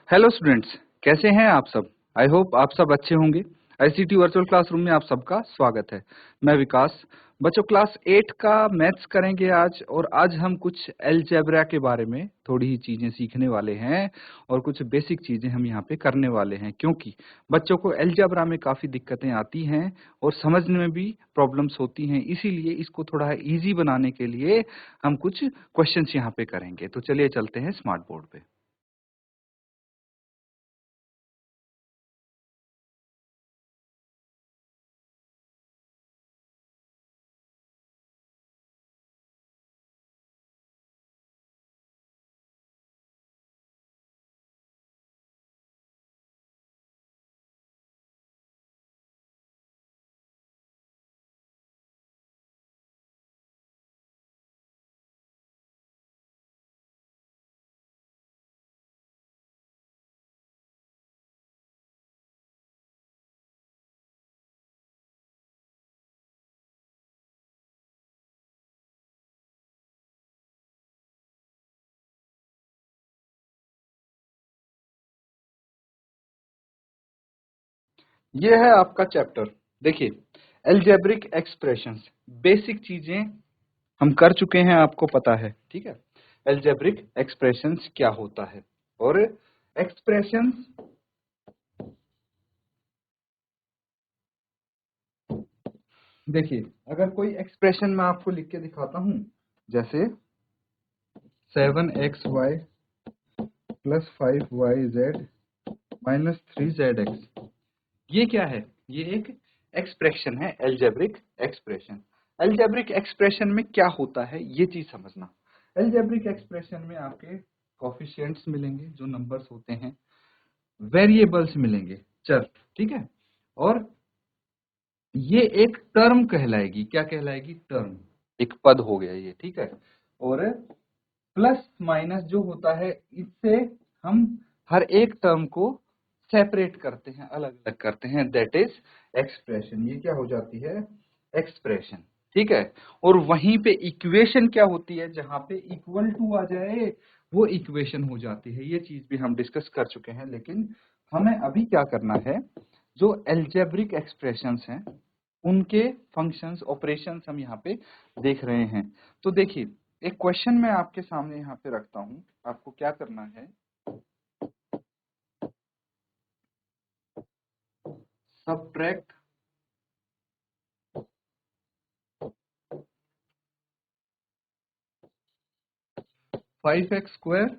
Hello students, कैसे हैं आप सब। आई होप आप सब अच्छे होंगे। आईसीटी वर्चुअल क्लासरूम में आप सबका स्वागत है। मैं विकास। बच्चों, क्लास 8 का मैथ्स करेंगे आज, और आज हम कुछ अलजेब्रा के बारे में थोड़ी ही चीजें सीखने वाले हैं और कुछ बेसिक चीजें हम यहाँ पे करने वाले हैं, क्योंकि बच्चों को अलजेब्रा में काफी दिक्कतें आती हैं और समझने में भी प्रॉब्लम्स होती हैं। इसीलिए इसको थोड़ा इजी बनाने के लिए हम कुछ क्वेश्चंस यहाँ पे करेंगे। तो चलिए चलते हैं स्मार्ट बोर्ड पे। ये है आपका चैप्टर। देखिए, अलजेब्रिक एक्सप्रेशंस, बेसिक चीजें हम कर चुके हैं, आपको पता है, ठीक है। अलजेब्रिक एक्सप्रेशंस क्या होता है, और एक्सप्रेशंस देखिए, अगर कोई एक्सप्रेशन मैं आपको लिख के दिखाता हूं, जैसे 7xy plus 5yz minus 3zx, ये क्या है? ये एक एक्सप्रेशन है, अलजेब्रिक एक्सप्रेशन। अलजेब्रिक एक्सप्रेशन में क्या होता है, ये चीज समझना। अलजेब्रिक एक्सप्रेशन में आपके कोफिशिएंट्स मिलेंगे, जो नंबर्स होते हैं, वेरिएबल्स मिलेंगे, चर, ठीक है। और ये एक टर्म कहलाएगी। क्या कहलाएगी? टर्म, एक पद हो गया ये, ठीक है। और प्लस माइनस जो होता है, इससे हम हर एक टर्म को सेपरेट करते हैं, अलग अलग करते हैं, दैट इज एक्सप्रेशन। ये क्या हो जाती है? एक्सप्रेशन, ठीक है। और वहीं पे इक्वेशन क्या होती है? जहां पे इक्वल टू आ जाए वो इक्वेशन हो जाती है। ये चीज भी हम डिस्कस कर चुके हैं, लेकिन हमें अभी क्या करना है, जो अलजेब्रिक एक्सप्रेशंस हैं उनके फंक्शंस, ऑपरेशंस हम यहाँ पे देख रहे हैं। तो देखिए, एक क्वेश्चन मैं आपके सामने यहाँ पे रखता हूँ। आपको क्या करना है, subtract 5x²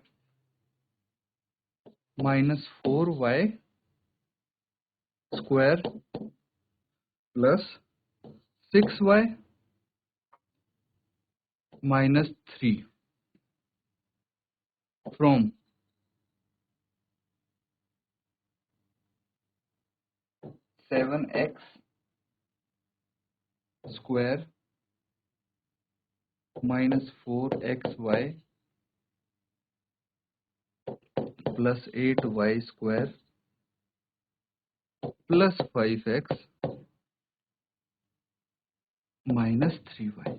minus 4y² plus 6y minus 3 from 7x² minus 4xy plus 8y² plus 5x minus 3y।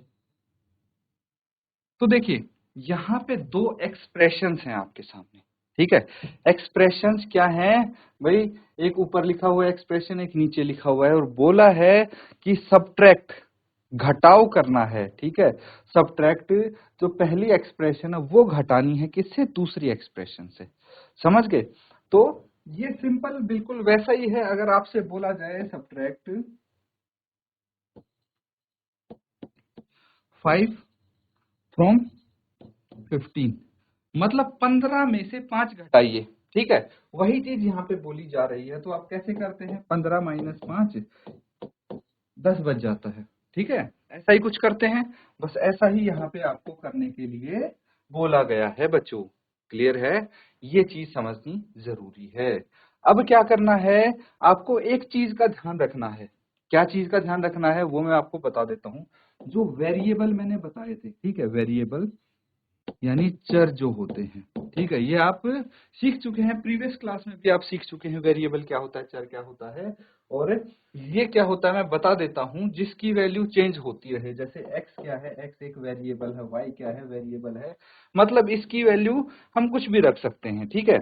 तो देखिए, यहाँ पे दो एक्सप्रेशंस हैं आपके सामने, ठीक है। एक्सप्रेशंस क्या हैं भाई? एक ऊपर लिखा हुआ एक्सप्रेशन, एक नीचे लिखा हुआ है, और बोला है कि सबट्रैक्ट, घटाव करना है, ठीक है। सबट्रैक्ट, जो पहली एक्सप्रेशन है वो घटानी है किससे? दूसरी एक्सप्रेशन से। समझ गए? तो ये सिंपल बिल्कुल वैसा ही है। अगर आपसे बोला जाए सबट्रैक्ट 5 फ्रॉम 15, मतलब 15 में से 5 घटाइए, ठीक है। वही चीज यहाँ पे बोली जा रही है। तो आप कैसे करते हैं? 15 माइनस 5, 10 बच जाता है, ठीक है। ऐसा ही कुछ करते हैं। बस ऐसा ही यहाँ पे आपको करने के लिए बोला गया है बच्चों। क्लियर है? ये चीज समझनी जरूरी है। अब क्या करना है, आपको एक चीज का ध्यान रखना है। क्या चीज का ध्यान रखना है वो मैं आपको बता देता हूँ। जो वेरिएबल मैंने बताए थे, ठीक है, वेरिएबल यानी चर जो होते हैं, ठीक है, ये आप सीख चुके हैं। प्रीवियस क्लास में भी आप सीख चुके हैं वेरिएबल क्या होता है, चर क्या होता है। और ये क्या होता है मैं बता देता हूं, जिसकी वैल्यू चेंज होती रहे। जैसे x क्या है? x एक वेरिएबल है। y क्या है? वेरिएबल है। मतलब इसकी वैल्यू हम कुछ भी रख सकते हैं, ठीक है।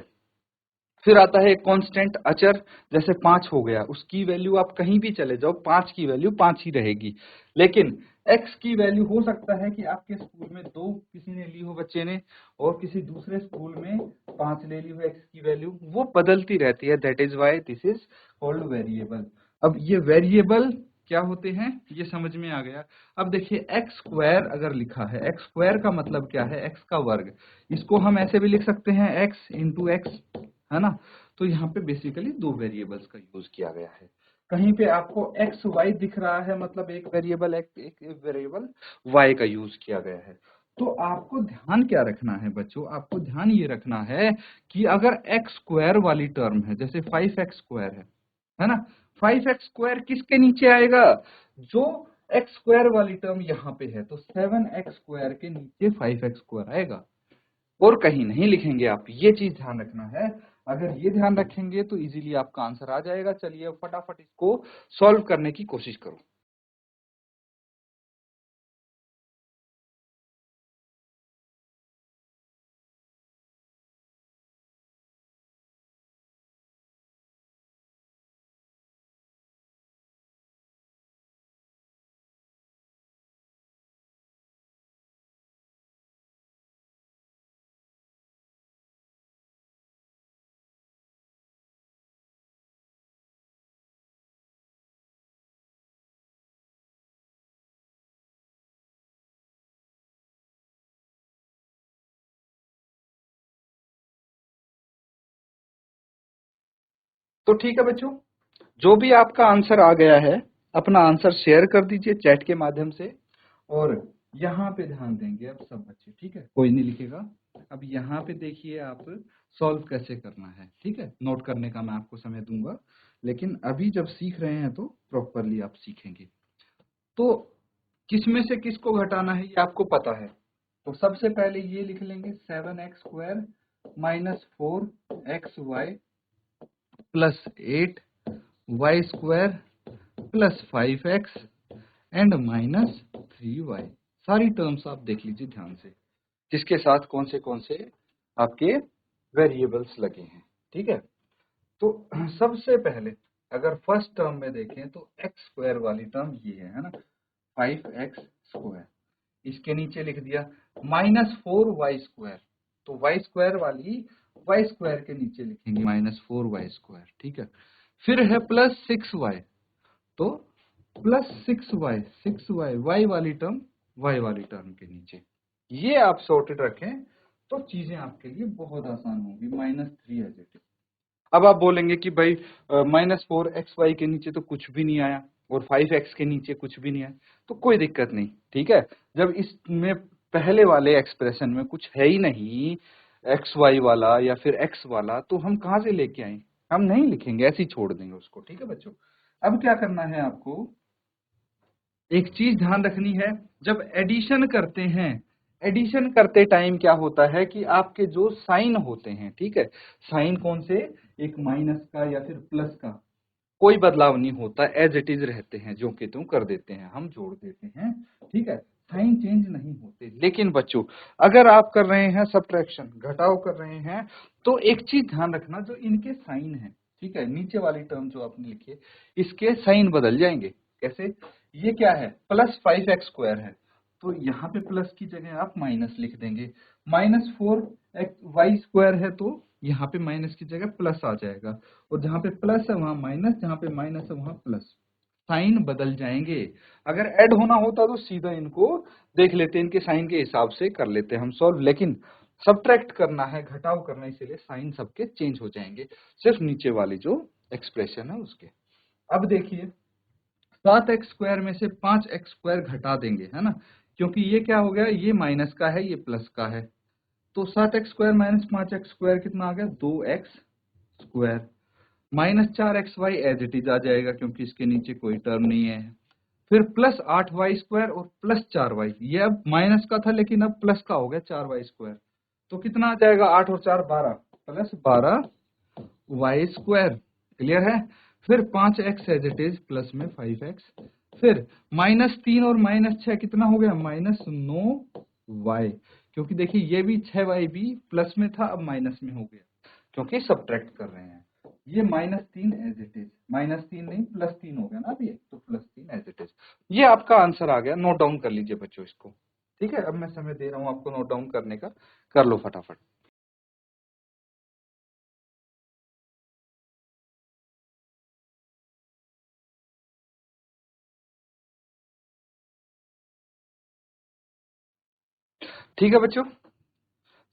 फिर आता है कांस्टेंट अचर, जैसे 5 हो गया, उसकी वैल्यू आप कहीं भी चले जाओ 5 की वैल्यू 5 ही रहेगी। लेकिन x की वैल्यू हो सकता है कि आपके स्कूल में 2 किसी ने ली हो बच्चे ने, और किसी दूसरे स्कूल में 5 ले ली हो x की वैल्यू, वो बदलती रहती है। That is why this is called variable. अब ये वेरिएबल क्या होते हैं ये समझ में आ गया। अब देखिए एक्स स्क्वायर अगर लिखा है, एक्स स्क्वायर का मतलब क्या है, एक्स का वर्ग। इसको हम ऐसे भी लिख सकते हैं एक्स इंटू एक्स, है ना। तो यहाँ पे बेसिकली 2 वेरिएबल्स का यूज किया गया है। कहीं पे आपको एक्स वाई दिख रहा है, मतलब एक वेरिएबल एक वेरिएबल वाई का यूज किया गया है। तो आपको ध्यान क्या रखना है बच्चों, आपको ध्यान ये रखना है कि अगर एक्स स्क्वायर वाली टर्म है, जैसे 5x स्क्वायर है ना, 5x स्क्वायर किसके नीचे आएगा, जो एक्स स्क्वायर वाली टर्म यहाँ पे है, तो 7x स्क्वायर के नीचे 5x स्क्वायर आएगा, और कहीं नहीं लिखेंगे आप। ये चीज ध्यान रखना है। अगर ये ध्यान रखेंगे तो इजीली आपका आंसर आ जाएगा। चलिए फटाफट इसको सॉल्व करने की कोशिश करो। तो ठीक है बच्चों, जो भी आपका आंसर आ गया है, अपना आंसर शेयर कर दीजिए चैट के माध्यम से। और यहाँ पे ध्यान देंगे अब सब बच्चे, ठीक है, कोई नहीं लिखेगा। अब यहाँ पे देखिए आप सॉल्व कैसे करना है, ठीक है। नोट करने का मैं आपको समय दूंगा, लेकिन अभी जब सीख रहे हैं तो प्रॉपरली आप सीखेंगे। तो किसमें से किसको घटाना है ये आपको पता है। तो सबसे पहले ये लिख लेंगे 7x square minus 4xy plus 8y square plus 5x and minus 3y। सारी टर्म्स आप देख लीजिए ध्यान से, किसके साथ कौन से आपके वेरिएबल्स लगे हैं, ठीक है। तो सबसे पहले अगर फर्स्ट टर्म में देखें तो एक्स स्क्वायर वाली टर्म ये है ना, 5x स्क्वायर, इसके नीचे लिख दिया माइनस 4y स्क्वायर। तो y स्क्वायर वाली y स्क्वायर के नीचे लिखेंगे माइनस 4y स्क्वायर, ठीक है। फिर है प्लस 6y, तो प्लस 6y y वाली टर्म y वाली टर्म के नीचे। ये आप सॉर्टेड रखें तो चीजें आपके लिए बहुत आसान होंगी। Minus 3 as it is. अब आप बोलेंगे कि भाई -4xy के नीचे तो कुछ भी नहीं आया और 5x के नीचे कुछ भी नहीं आया, तो कोई दिक्कत नहीं, ठीक है। जब इसमें पहले वाले एक्सप्रेशन में कुछ है ही नहीं xy वाला या फिर x वाला, तो हम कहां से लेके आए, हम नहीं लिखेंगे, ऐसे ही छोड़ देंगे उसको, ठीक है बच्चों। अब क्या करना है आपको, एक चीज ध्यान रखनी है, जब एडिशन करते हैं, एडिशन करते टाइम क्या होता है कि आपके जो साइन होते हैं, ठीक है, साइन कौन से, एक माइनस का या फिर प्लस का, कोई बदलाव नहीं होता, एज इट इज रहते हैं, जो कि तुम कर देते हैं, हम जोड़ देते हैं, ठीक है, साइन चेंज नहीं होते। लेकिन बच्चों अगर आप कर रहे हैं सब्ट्रैक्शन, घटाव कर रहे हैं, तो एक चीज ध्यान रखना, जो इनके साइन है, ठीक है, नीचे वाली टर्म जो आपने लिखी है, इसके साइन बदल जाएंगे। कैसे, ये क्या है, प्लस 5x स्क्वायर है, तो यहाँ पे प्लस की जगह आप माइनस लिख देंगे। माइनस 4y स्क्वायर है, तो यहाँ पे माइनस की जगह प्लस आ जाएगा, और जहाँ पे प्लस है वहां माइनस, जहाँ पे माइनस है वहां प्लस, साइन बदल जाएंगे। अगर ऐड होना होता तो सीधा इनको देख लेते, इनके साइन के हिसाब से कर लेते हम सॉल्व, लेकिन सब्ट्रैक्ट करना है, घटाव करना है, इसीलिए साइन सबके चेंज हो जाएंगे, सिर्फ नीचे वाली जो एक्सप्रेशन है उसके। अब देखिए 7x स्क्वायर में से 5x स्क्वायर घटा देंगे, है ना, क्योंकि ये क्या हो गया, ये माइनस का है, ये प्लस का है। तो 7x square minus 5x square कितना आ गया, 2x square, minus 4xy as it is आ जाएगा, क्योंकि इसके नीचे कोई टर्म नहीं है। फिर प्लस 8y स्क्वायर और प्लस 4y, ये अब माइनस का था लेकिन अब प्लस का हो गया 4y स्क्वायर, तो कितना आ जाएगा, 8 और 4 12, प्लस 12y स्क्वायर, क्लियर है। फिर 5x as it is plus में 5x, फिर -3 और -6 कितना हो गया, -9y, क्योंकि देखिए ये भी 6y भी प्लस में था, अब माइनस में हो गया, क्योंकि सब्ट्रैक्ट कर रहे हैं। ये -3 एज इट इज, -3 नहीं +3 हो गया ना अभी, तो +3 एज इट इज। ये आपका आंसर आ गया, नोट डाउन कर लीजिए बच्चों इसको। ठीक है, अब मैं समय दे रहा हूं आपको नोट डाउन करने का, कर लो फटाफट। ठीक है बच्चों,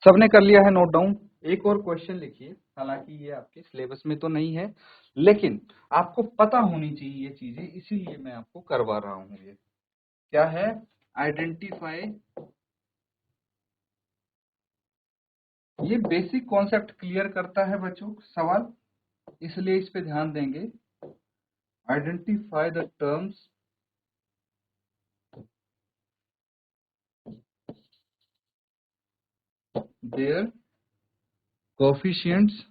सबने कर लिया है नोट डाउन। एक और क्वेश्चन लिखिए, हालांकि ये आपके सिलेबस में तो नहीं है, लेकिन आपको पता होनी चाहिए ये चीजें, इसीलिए मैं आपको करवा रहा हूं। ये क्या है? आइडेंटिफाई। ये बेसिक कॉन्सेप्ट क्लियर करता है बच्चों सवाल, इसलिए इस पे ध्यान देंगे। Identify the terms there coefficients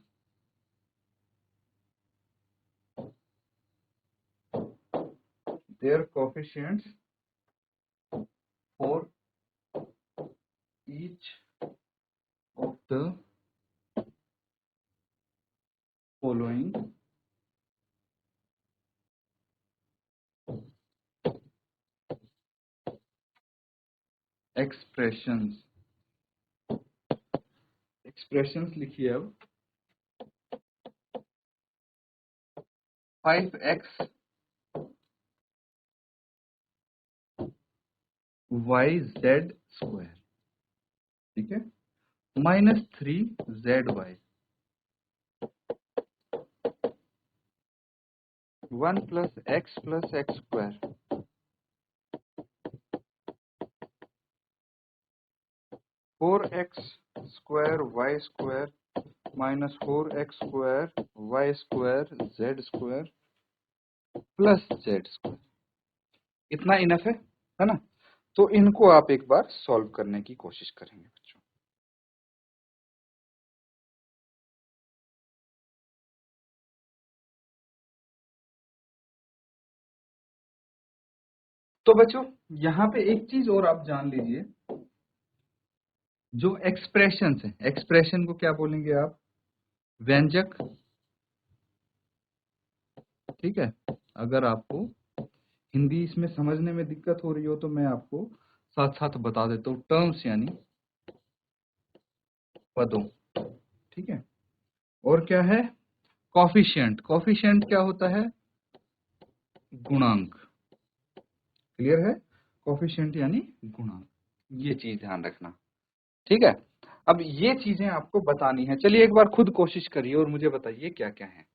for each of the following expressions। Expressions लिखिए अब। 5x y z स्क्वायर, ठीक है, -3zy, 1 + x + x square, 4x square y square -4x square y square z square plus z square. इतना enough है ना? तो इनको आप एक बार सॉल्व करने की कोशिश करेंगे बच्चों। तो बच्चों यहाँ पे एक चीज और आप जान लीजिए, जो एक्सप्रेशन है, एक्सप्रेशन को क्या बोलेंगे आप? व्यंजक। ठीक है, अगर आपको हिंदी इसमें समझने में दिक्कत हो रही हो तो मैं आपको साथ साथ बता देता हूँ, टर्म्स यानी पदों। ठीक है, और क्या है? कॉफिशिएंट। कॉफिशिएंट क्या होता है? गुणांक। क्लियर है? कॉफिशिएंट यानी गुणांक, ये चीज ध्यान रखना। ठीक है, अब ये चीजें आपको बतानी है। चलिए एक बार खुद कोशिश करिए और मुझे बताइए क्या क्या है।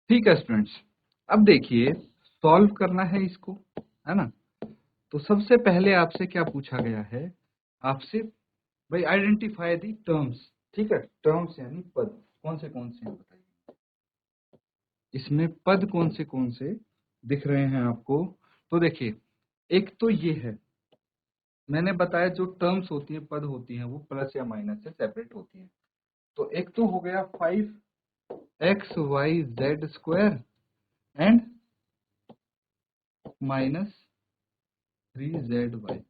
ठीक है स्टूडेंट्स, अब देखिए सॉल्व करना है इसको, है ना? तो सबसे पहले आपसे क्या पूछा गया है? आपसे भाई आइडेंटिफाई दी टर्म्स। ठीक है, टर्म्स यानी पद कौन से हैं बताइए। इसमें पद कौन से दिख रहे हैं आपको? तो देखिए, एक तो ये है, मैंने बताया जो टर्म्स होती है, पद होती हैं, वो प्लस या माइनस से सेपरेट होती है। तो एक तो हो गया 5xyz स्क्वायर एंड -3zy।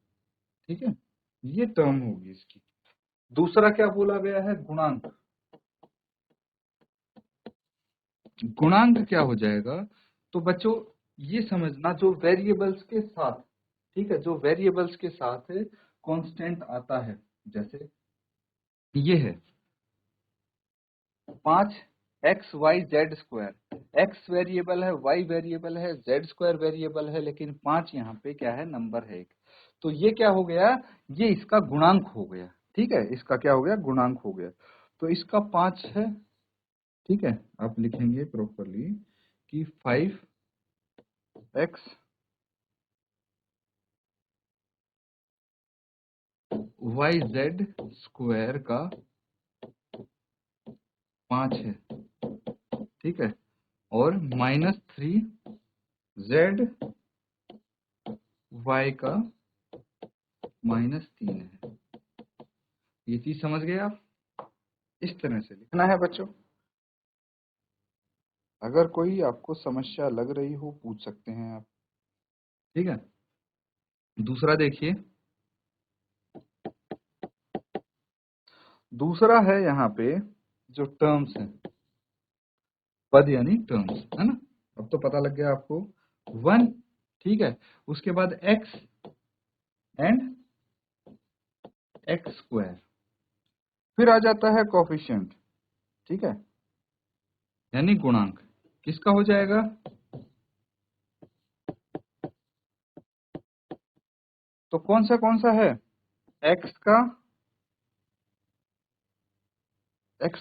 ठीक है, ये टर्म होगी इसकी। दूसरा क्या बोला गया है? गुणांक। गुणांक क्या हो जाएगा? तो बच्चों ये समझना, जो वेरिएबल्स के साथ, ठीक है, जो वेरिएबल्स के साथ कांस्टेंट आता है, जैसे ये है 5xyz स्क्वायर। x वेरिएबल है, y वेरिएबल है, z स्क्वायर वेरिएबल है, लेकिन 5 यहाँ पे क्या है? नंबर है एक। तो ये क्या हो गया? ये इसका गुणांक हो गया। ठीक है, इसका क्या हो गया? गुणांक हो गया। तो इसका 5 है। ठीक है, आप लिखेंगे प्रॉपरली कि 5x yz स्क्वायर का 5 है। ठीक है, और -3z y का -3 है। ये चीज समझ गए आप? इस तरह से लिखना है बच्चों। अगर कोई आपको समस्या लग रही हो पूछ सकते हैं आप, ठीक है। दूसरा देखिए, दूसरा है यहाँ पे जो टर्म्स है, पद यानी टर्म्स, है ना। अब तो पता लग गया आपको 1, ठीक है। उसके बाद x एंड x स्क्वायर, फिर आ जाता है कोफिशिएंट, ठीक है, यानी गुणांक। किसका हो जाएगा? तो कौन सा है? x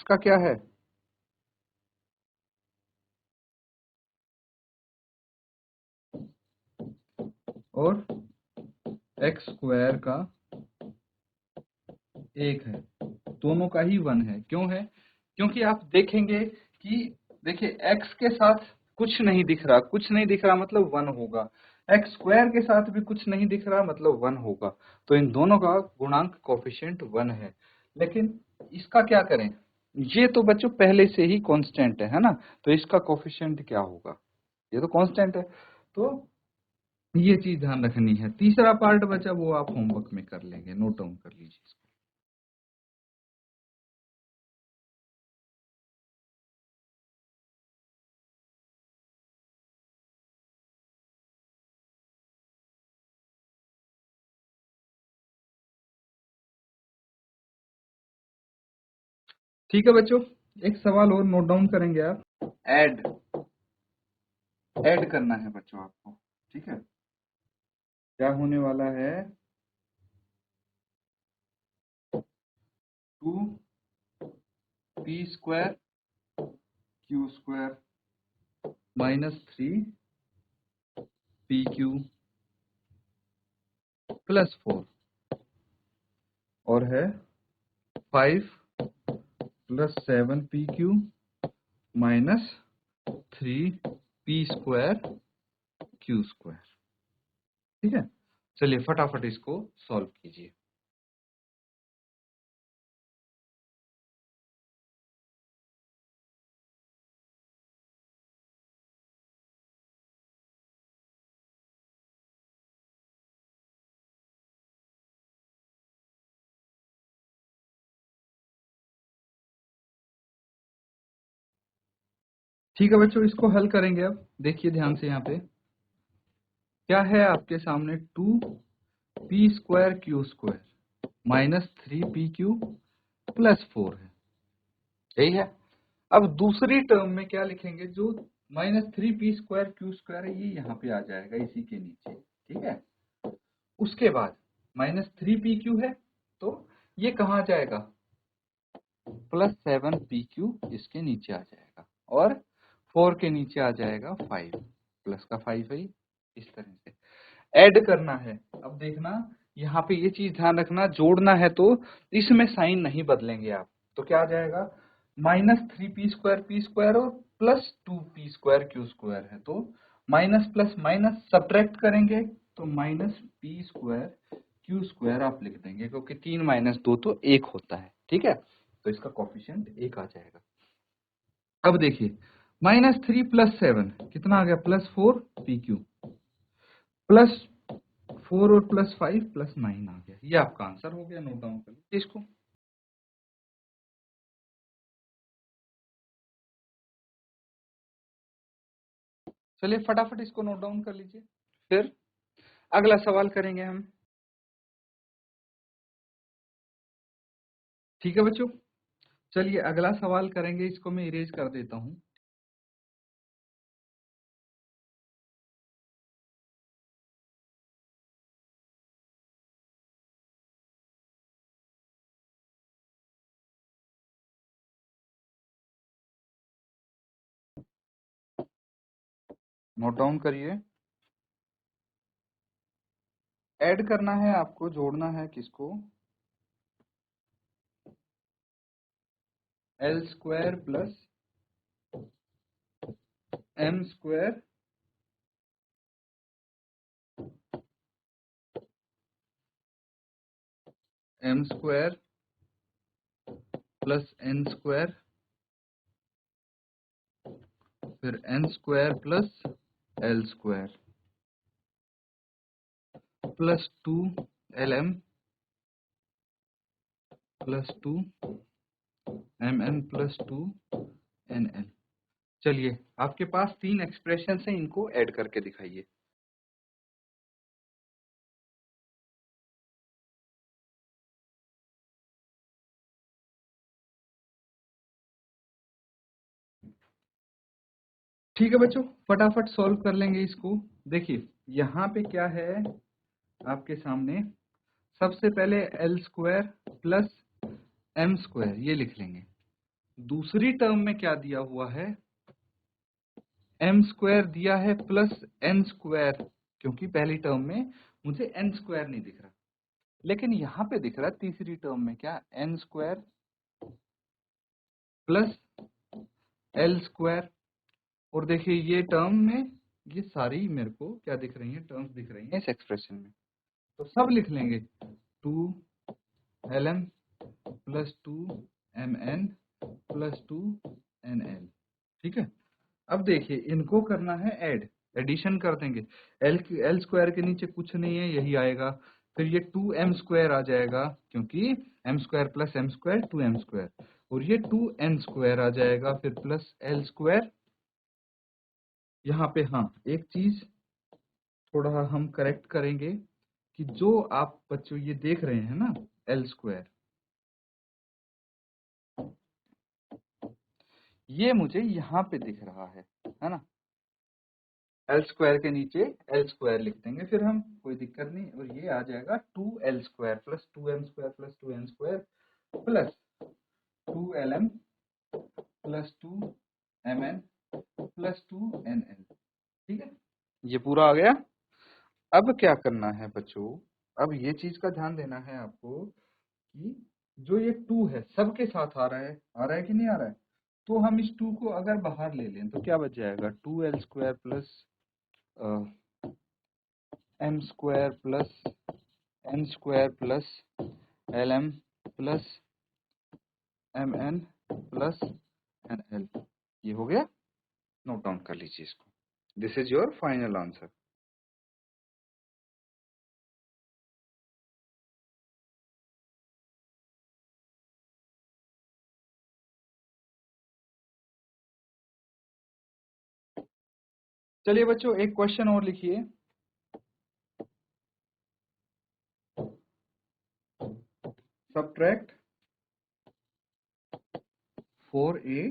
का क्या है? और x स्क्वायर का 1 है। दोनों का ही 1 है। क्यों है? क्योंकि आप देखेंगे कि देखिए x के साथ कुछ नहीं दिख रहा, कुछ नहीं दिख रहा मतलब 1 होगा। x स्क्वायर के साथ भी कुछ नहीं दिख रहा मतलब 1 होगा। तो इन दोनों का गुणांक कोफिशिएंट 1 है। लेकिन इसका क्या करें? ये तो बच्चों पहले से ही कांस्टेंट है ना। तो इसका कोफिशिएंट क्या होगा? ये तो कांस्टेंट है। तो ये चीज ध्यान रखनी है। तीसरा पार्ट बचा, वो आप होमवर्क में कर लेंगे, नोट डाउन कर लीजिए इसको। ठीक है बच्चों, एक सवाल और नोट डाउन करेंगे आप। ऐड ऐड करना है बच्चों आपको, ठीक है। क्या होने वाला है? 2p² q² -3pq +4 और है 5 + 7pq -3p² q²। ठीक है, चलिए फटाफट इसको सॉल्व कीजिए। ठीक है बच्चों, इसको हल करेंगे। अब देखिए ध्यान से, यहाँ पे क्या है आपके सामने? 2p² -3pq +4 है, यही है। अब दूसरी टर्म में क्या लिखेंगे? जो -3p² है, ये यहाँ पे आ जाएगा इसी के नीचे, ठीक है। उसके बाद -3pq है, तो ये कहाँ जाएगा? +7pq इसके नीचे आ जाएगा, और 4 के नीचे आ जाएगा 5, प्लस का 5 है। इस तरह से ऐड करना है। अब देखना, यहाँ पे ये चीज ध्यान रखना, जोड़ना है तो इसमें साइन नहीं बदलेंगे आप। तो क्या आ जाएगा? -3p² और +2p² है, तो माइनस प्लस माइनस सब्ट्रैक्ट करेंगे तो -p² आप लिख देंगे, क्योंकि 3 - 2 तो 1 होता है, ठीक है। तो इसका कोफिशिएंट 1 आ जाएगा। अब देखिए, -3 + 7 कितना आ गया? +4pq +4 और +5 +9 आ गया। ये आपका आंसर हो गया। नोट डाउन कर लीजिए इसको। चलिए फटाफट इसको नोट डाउन कर लीजिए, फिर अगला सवाल करेंगे हम। ठीक है बच्चों, चलिए अगला सवाल करेंगे। इसको मैं इरेज कर देता हूँ। नोट डाउन करिए। ऐड करना है आपको, जोड़ना है किसको? l² + m² m square plus N square, फिर n square plus L square plus 2 L M plus 2 M N plus 2 N l. चलिए, आपके पास 3 एक्सप्रेशन है, इनको ऐड करके दिखाइए। ठीक है बच्चों, फटाफट सॉल्व कर लेंगे इसको। देखिए यहाँ पे क्या है आपके सामने, सबसे पहले L square plus M square ये लिख लेंगे। दूसरी टर्म में क्या दिया हुआ है, एम स्क्वायर दिया है प्लस एन स्क्वायर, क्योंकि पहली टर्म में मुझे एन स्क्वायर नहीं दिख रहा, लेकिन यहाँ पे दिख रहा तीसरी टर्म में क्या, N square plus L square. और देखिए ये टर्म में ये सारी मेरे को क्या दिख रही है, टर्म्स दिख रही हैं इस एक्सप्रेशन में, तो सब लिख लेंगे 2 L M plus 2 M N plus 2 N L. ठीक है, अब देखिए इनको करना है ऐड, एडिशन कर देंगे। एल स्क्वायर के नीचे कुछ नहीं है, यही आएगा। फिर ये 2 एम स्क्वायर आ जाएगा, क्योंकि M square plus M square 2 M square, और ये 2 एन स्क्वायर आ जाएगा, फिर प्लस एल स्क्वायर। यहाँ पे हाँ एक चीज थोड़ा हम करेक्ट करेंगे कि जो आप बच्चों ये देख रहे हैं ना एल स्क्वायर, ये मुझे यहाँ पे दिख रहा है ना। एल स्क्वायर के नीचे एल स्क्वायर लिख देंगे फिर हम, कोई दिक्कत नहीं। और ये आ जाएगा 2 L square plus 2 M square plus 2 N square plus 2 L M plus 2 M N plus 2 N L. ठीक है, ये पूरा आ गया। अब क्या करना है बच्चों, अब ये चीज का ध्यान देना है आपको कि जो ये 2 है सबके साथ आ रहा है कि नहीं आ रहा है। तो हम इस 2 को अगर बाहर ले लें तो क्या बच जाएगा, 2 L square plus M square plus N square plus L M plus M N plus N L. ये हो गया, नोट डाउन कर लीजिए इसको। This is your final answer. चलिए बच्चों एक क्वेश्चन और लिखिए। Subtract 4a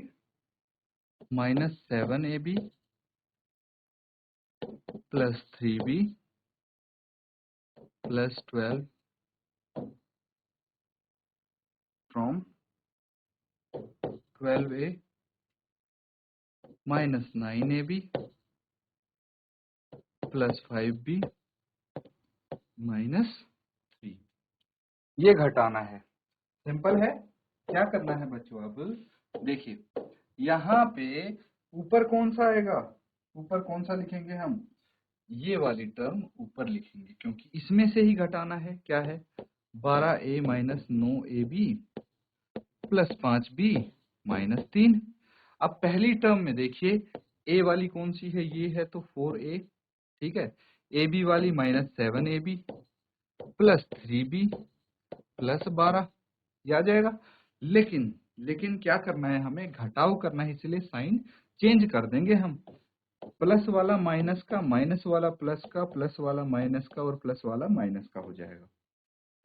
minus 7ab plus 3b plus 12 from 12a minus 9ab plus 5b minus 3। ये घटाना है, सिंपल है। क्या करना है बच्चों, अब देखिए यहाँ पे ऊपर कौन सा आएगा, ऊपर कौन सा लिखेंगे हम, ये वाली टर्म ऊपर लिखेंगे, क्योंकि इसमें से ही घटाना है। क्या है, 12a minus 9ab plus 5b minus 3। अब पहली टर्म में देखिए a वाली कौन सी है, ये है तो 4a। ठीक है, ab वाली minus 7ab plus 3b plus 12, ये आ जाएगा। लेकिन लेकिन क्या करना है, हमें घटाव करना है, इसलिए साइन चेंज कर देंगे हम। प्लस वाला माइनस का, माइनस वाला प्लस का, प्लस वाला माइनस का, और प्लस वाला माइनस का हो जाएगा।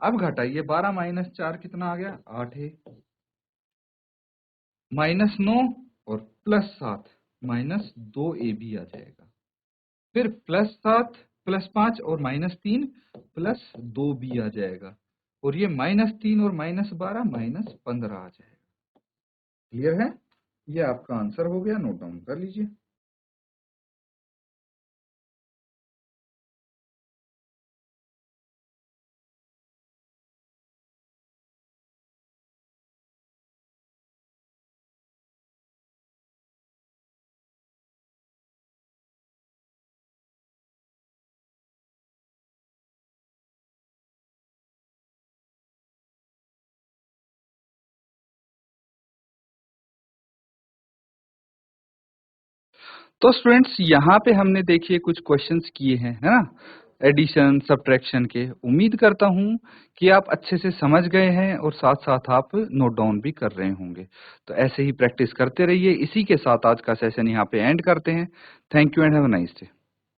अब घटाइए, 12 माइनस 4 कितना आ गया, 8 है, माइनस 9 और प्लस 7 माइनस 2ab आ जाएगा। फिर प्लस 7 प्लस 5 और माइनस 3 प्लस 2b आ जाएगा। और ये माइनस 3 और माइनस 12 माइनस 15 आ जाएगा। क्लियर है, ये आपका आंसर हो गया, नोट डाउन कर लीजिए। तो स्टूडेंट्स यहाँ पे हमने देखिए कुछ क्वेश्चंस किए हैं, है ना, एडिशन सब्ट्रैक्शन के। उम्मीद करता हूँ कि आप अच्छे से समझ गए हैं और साथ साथ आप नोट डाउन भी कर रहे होंगे। तो ऐसे ही प्रैक्टिस करते रहिए। इसी के साथ आज का सेशन यहाँ पे एंड करते हैं। Thank you and have a nice day.